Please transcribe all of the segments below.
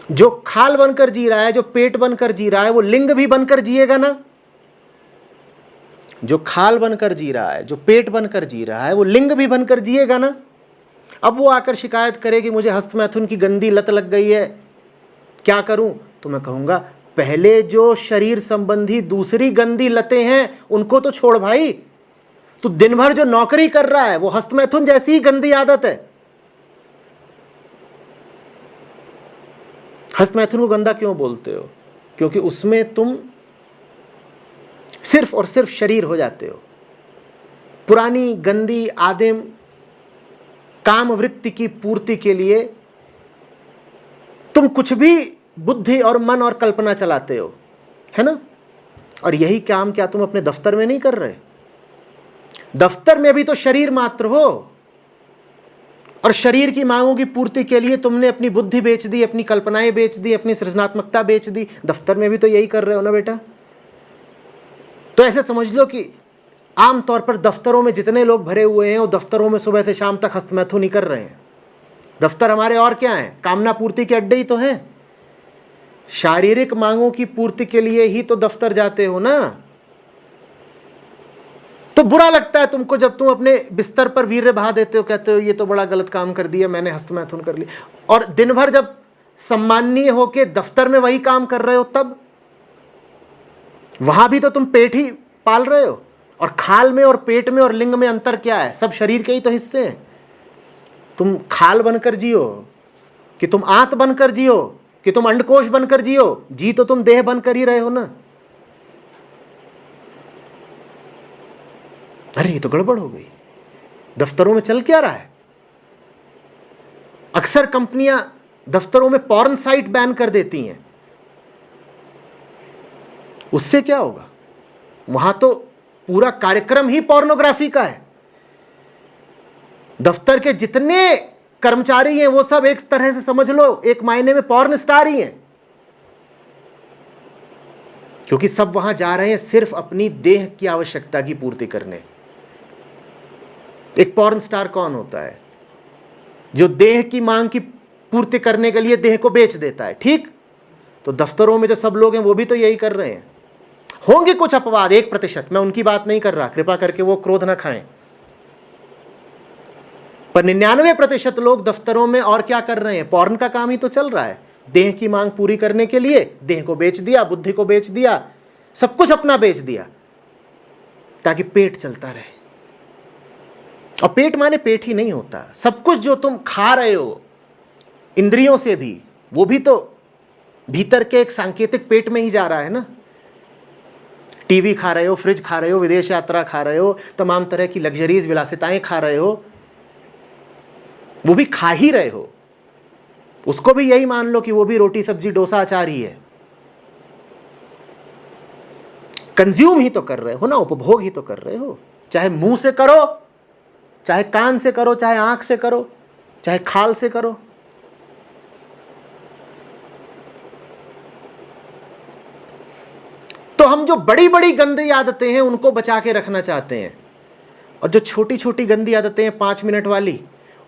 जो खाल बनकर जी रहा है, जो पेट बनकर जी रहा है, वो लिंग भी बनकर जिएगा ना। जो खाल बनकर जी रहा है, जो पेट बनकर जी रहा है, वो लिंग भी बनकर जिएगा ना। अब वो आकर शिकायत करे कि मुझे हस्तमैथुन की गंदी लत लग गई है, क्या करूं? तो मैं कहूंगा पहले जो शरीर संबंधी दूसरी गंदी लतें हैं उनको तो छोड़ भाई। तो दिन भर जो नौकरी कर रहा है वो हस्तमैथुन जैसी ही गंदी आदत है। हस्तमैथुन को गंदा क्यों बोलते हो? क्योंकि उसमें तुम सिर्फ और सिर्फ शरीर हो जाते हो। पुरानी गंदी आदिम काम वृत्ति की पूर्ति के लिए तुम कुछ भी बुद्धि और मन और कल्पना चलाते हो, है ना। और यही काम क्या तुम अपने दफ्तर में नहीं कर रहे? दफ्तर में भी तो शरीर मात्र हो, और शरीर की मांगों की पूर्ति के लिए तुमने अपनी बुद्धि बेच दी, अपनी कल्पनाएं बेच दी, अपनी सृजनात्मकता बेच दी। दफ्तर में भी तो यही कर रहे हो ना बेटा। तो ऐसे समझ लो कि आमतौर पर दफ्तरों में जितने लोग भरे हुए हैं वो दफ्तरों में सुबह से शाम तक हस्तमैथुन ही कर रहे हैं। दफ्तर हमारे और क्या है? कामना पूर्ति के अड्डे ही तो हैं। शारीरिक मांगों की पूर्ति के लिए ही तो दफ्तर जाते हो ना। तो बुरा लगता है तुमको जब तुम अपने बिस्तर पर वीर्य बहा देते हो, कहते हो ये तो बड़ा गलत काम कर दिया मैंने, हस्तमैथुन कर लिया। और दिन भर जब सम्माननीय होके दफ्तर में वही काम कर रहे हो तब वहां भी तो तुम पेट ही पाल रहे हो। और खाल में और पेट में और लिंग में अंतर क्या है? सब शरीर के ही तो हिस्से हैं। तुम खाल बनकर जियो कि तुम आंत बनकर जियो कि तुम अंडकोश बनकर जियो, जी तो तुम देह बनकर ही रहे हो ना। अरे ये तो गड़बड़ हो गई। दफ्तरों में चल क्या रहा है? अक्सर कंपनियां दफ्तरों में पॉर्न साइट बैन कर देती हैं। उससे क्या होगा? वहां तो पूरा कार्यक्रम ही पोर्नोग्राफी का है। दफ्तर के जितने कर्मचारी हैं वो सब एक तरह से समझ लो एक मायने में पॉर्न स्टार ही हैं, क्योंकि सब वहां जा रहे हैं सिर्फ अपनी देह की आवश्यकता की पूर्ति करने। एक पॉर्न स्टार कौन होता है? जो देह की मांग की पूर्ति करने के लिए देह को बेच देता है। ठीक, तो दफ्तरों में जो सब लोग हैं वो भी तो यही कर रहे हैं। होंगे कुछ अपवाद, 1%, मैं उनकी बात नहीं कर रहा, कृपा करके वो क्रोध ना खाएं। पर 99% लोग दफ्तरों में और क्या कर रहे हैं? पॉर्न का काम ही तो चल रहा है। देह की मांग पूरी करने के लिए देह को बेच दिया, बुद्धि को बेच दिया, सब कुछ अपना बेच दिया ताकि पेट चलता रहे। और पेट माने पेट ही नहीं होता, सब कुछ जो तुम खा रहे हो इंद्रियों से भी, वो भी तो भीतर के एक सांकेतिक पेट में ही जा रहा है ना। टीवी खा रहे हो, फ्रिज खा रहे हो, विदेश यात्रा खा रहे हो, तमाम तरह की लग्जरीज विलासिताएं खा रहे हो, वो भी खा ही रहे हो। उसको भी यही मान लो कि वो भी रोटी सब्जी डोसा अचार ही है। कंज्यूम ही तो कर रहे हो ना, उपभोग ही तो कर रहे हो। चाहे मुंह से करो, चाहे कान से करो, चाहे आंख से करो, चाहे खाल से करो। तो हम जो बड़ी बड़ी गंदी आदतें हैं उनको बचा के रखना चाहते हैं, और जो छोटी छोटी गंदी आदतें हैं 5 मिनट वाली,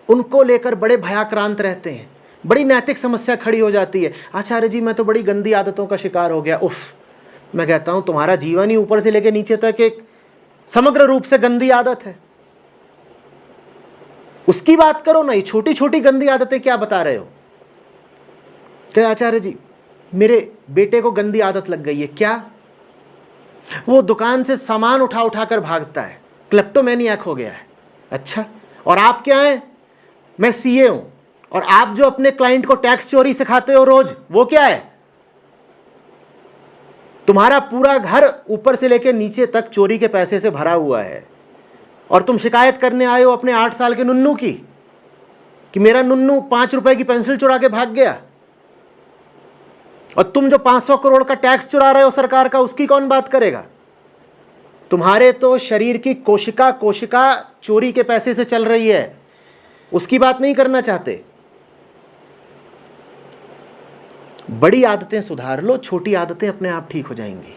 उनको लेकर बड़े भयाक्रांत रहते हैं। बड़ी नैतिक समस्या खड़ी हो जाती है। आचार्य जी मैं तो बड़ी गंदी आदतों का शिकार हो गया। उफ, मैं कहता हूं तुम्हारा जीवन ही ऊपर से लेकर नीचे तक एक समग्र रूप से गंदी आदत है। उसकी बात करो ना, ये छोटी छोटी गंदी आदतें क्या बता रहे हो? क्या आचार्य जी मेरे बेटे को गंदी आदत लग गई है। क्या? वो दुकान से सामान उठा उठा कर भागता है, क्लेप्टोमैनियाक हो गया है। अच्छा, और आप क्या हैं? मैं सीए हूं। और आप जो अपने क्लाइंट को टैक्स चोरी सिखाते हो रोज, वो क्या है? तुम्हारा पूरा घर ऊपर से लेकर नीचे तक चोरी के पैसे से भरा हुआ है, और तुम शिकायत करने आए हो अपने 8 साल के नुन्नू की कि मेरा नुन्नू 5 रुपए की पेंसिल चुरा के भाग गया। और तुम जो 500 करोड़ का टैक्स चुरा रहे हो सरकार का, उसकी कौन बात करेगा? तुम्हारे तो शरीर की कोशिका चोरी के पैसे से चल रही है, उसकी बात नहीं करना चाहते। बड़ी आदतें सुधार लो, छोटी आदतें अपने आप ठीक हो जाएंगी।